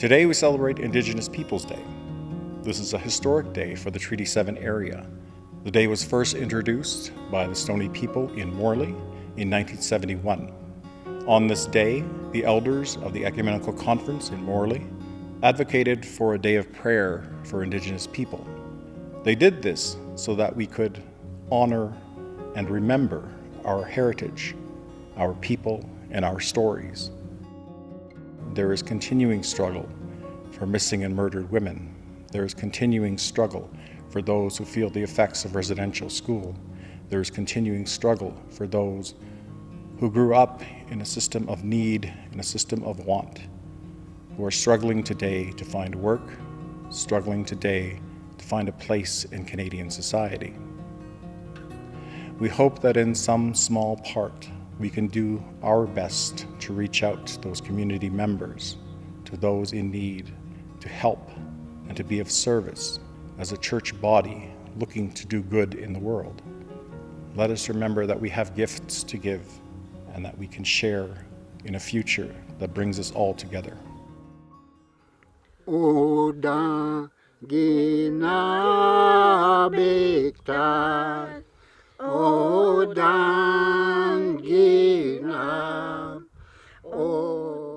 Today we celebrate Indigenous Peoples Day. This is a historic day for the Treaty 7 area. The day was first introduced by the Stoney people in Morley in 1971. On this day, the elders of the Ecumenical Conference in Morley advocated for a day of prayer for Indigenous people. They did this so that we could honor and remember our heritage, our people, and our stories. There is continuing struggle for missing and murdered women. There is continuing struggle for those who feel the effects of residential school. There is continuing struggle for those who grew up in a system of need, in a system of want, who are struggling today to find work, struggling today to find a place in Canadian society. We hope that in some small part, we can do our best to reach out to those community members, to those in need, to help and to be of service as a church body looking to do good in the world. Let us remember that we have gifts to give and that we can share in a future that brings us all together. Oda gina bektar,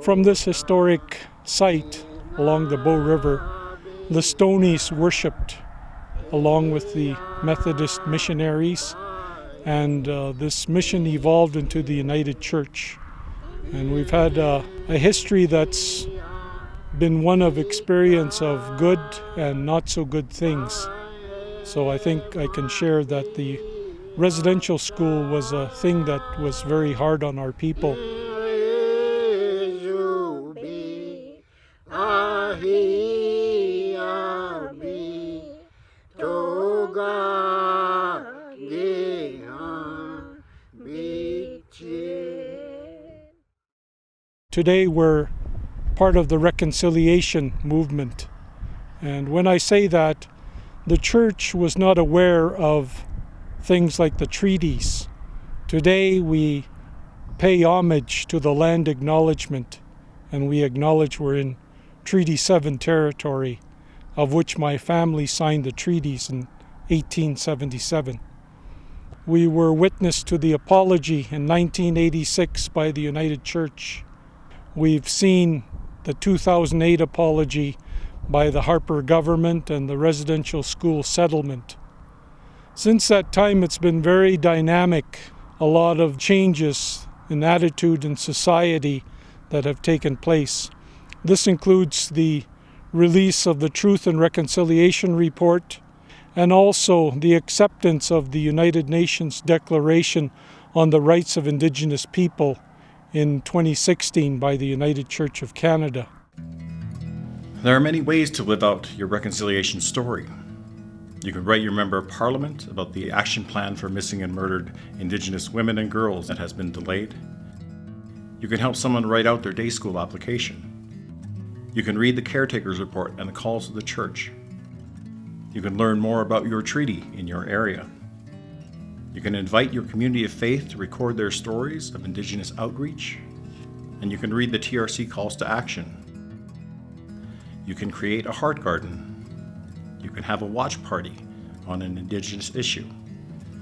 From this historic site along the Bow River, the Stoneys worshipped along with the Methodist missionaries, and this mission evolved into the United Church. And we've had a history that's been one of experience of good and not so good things. So I think I can share that the residential school was a thing that was very hard on our people. Today we're part of the reconciliation movement. And when I say that, the church was not aware of things like the treaties. Today we pay homage to the land acknowledgement, and we acknowledge we're in Treaty 7 territory, of which my family signed the treaties in 1877. We were witness to the apology in 1986 by the United Church. We've seen the 2008 apology by the Harper government and the residential school settlement. Since that time, it's been very dynamic. A lot of changes in attitude in society that have taken place. This includes the release of the Truth and Reconciliation Report, and also the acceptance of the United Nations Declaration on the Rights of Indigenous People in 2016 by the United Church of Canada. There are many ways to live out your reconciliation story. You can write your Member of Parliament about the action plan for missing and murdered Indigenous women and girls that has been delayed. You can help someone write out their day school application. You can read the caretaker's report and the calls of the church. You can learn more about your treaty in your area. You can invite your community of faith to record their stories of Indigenous outreach, and you can read the TRC calls to action. You can create a heart garden. You can have a watch party on an Indigenous issue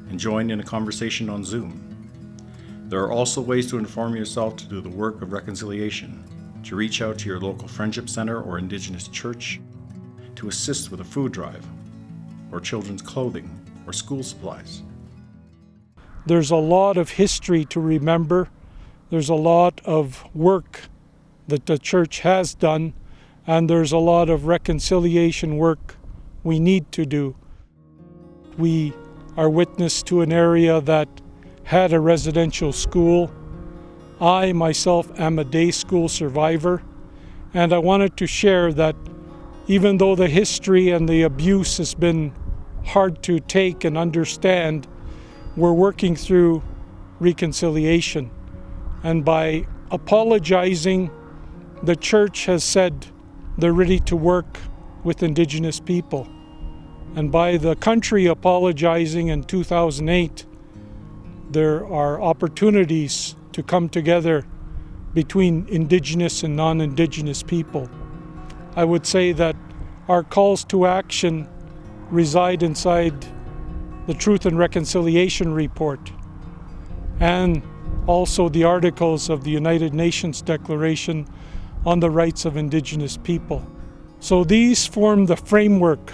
and join in a conversation on Zoom. There are also ways to inform yourself to do the work of reconciliation, to reach out to your local friendship center or Indigenous church, to assist with a food drive, or children's clothing, or school supplies. There's a lot of history to remember. There's a lot of work that the church has done, and there's a lot of reconciliation work we need to do. We are witness to an area that had a residential school. I myself am a day school survivor, and I wanted to share that even though the history and the abuse has been hard to take and understand, we're working through reconciliation. And by apologizing, the church has said they're ready to work with Indigenous people. And by the country apologizing in 2008, there are opportunities to come together between Indigenous and non-Indigenous people. I would say that our calls to action reside inside the Truth and Reconciliation Report and also the articles of the United Nations Declaration on the Rights of Indigenous People. So these form the framework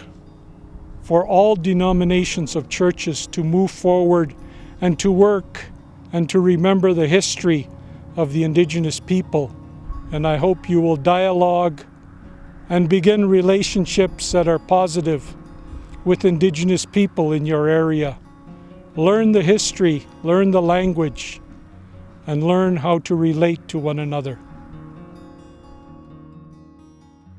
for all denominations of churches to move forward and to work and to remember the history of the Indigenous people. And I hope you will dialogue and begin relationships that are positive with Indigenous people in your area. Learn the history, learn the language, and learn how to relate to one another.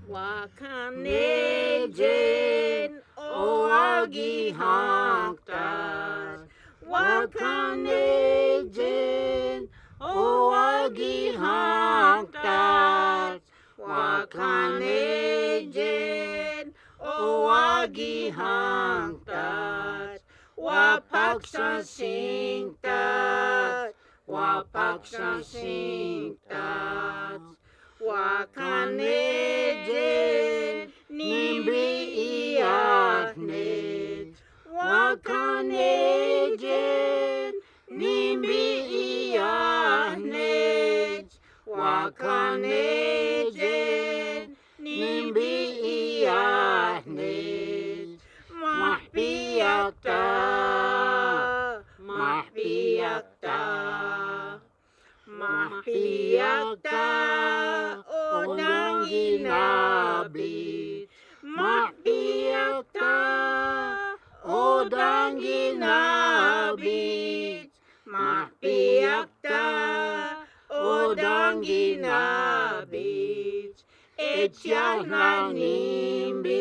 Wakanejin oagi hangtas. Wakanejin oagi hangtas. Wakanejin oagi hangtas. Wapaksa singtas. Wapaksa singtas. Wakanejin nimbi iahnet. Wakanejin nimbi iahnet. Wakanejin nimbi iahnet. Mahpiyakta, mahpiyakta. Mahpiyakta odang ginabit. Mahpiyakta odang ginabit. Mahpiyakta odang ginabit. Etsyah nanimbi,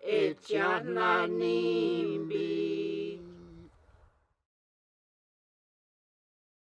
etsyah nanimbi.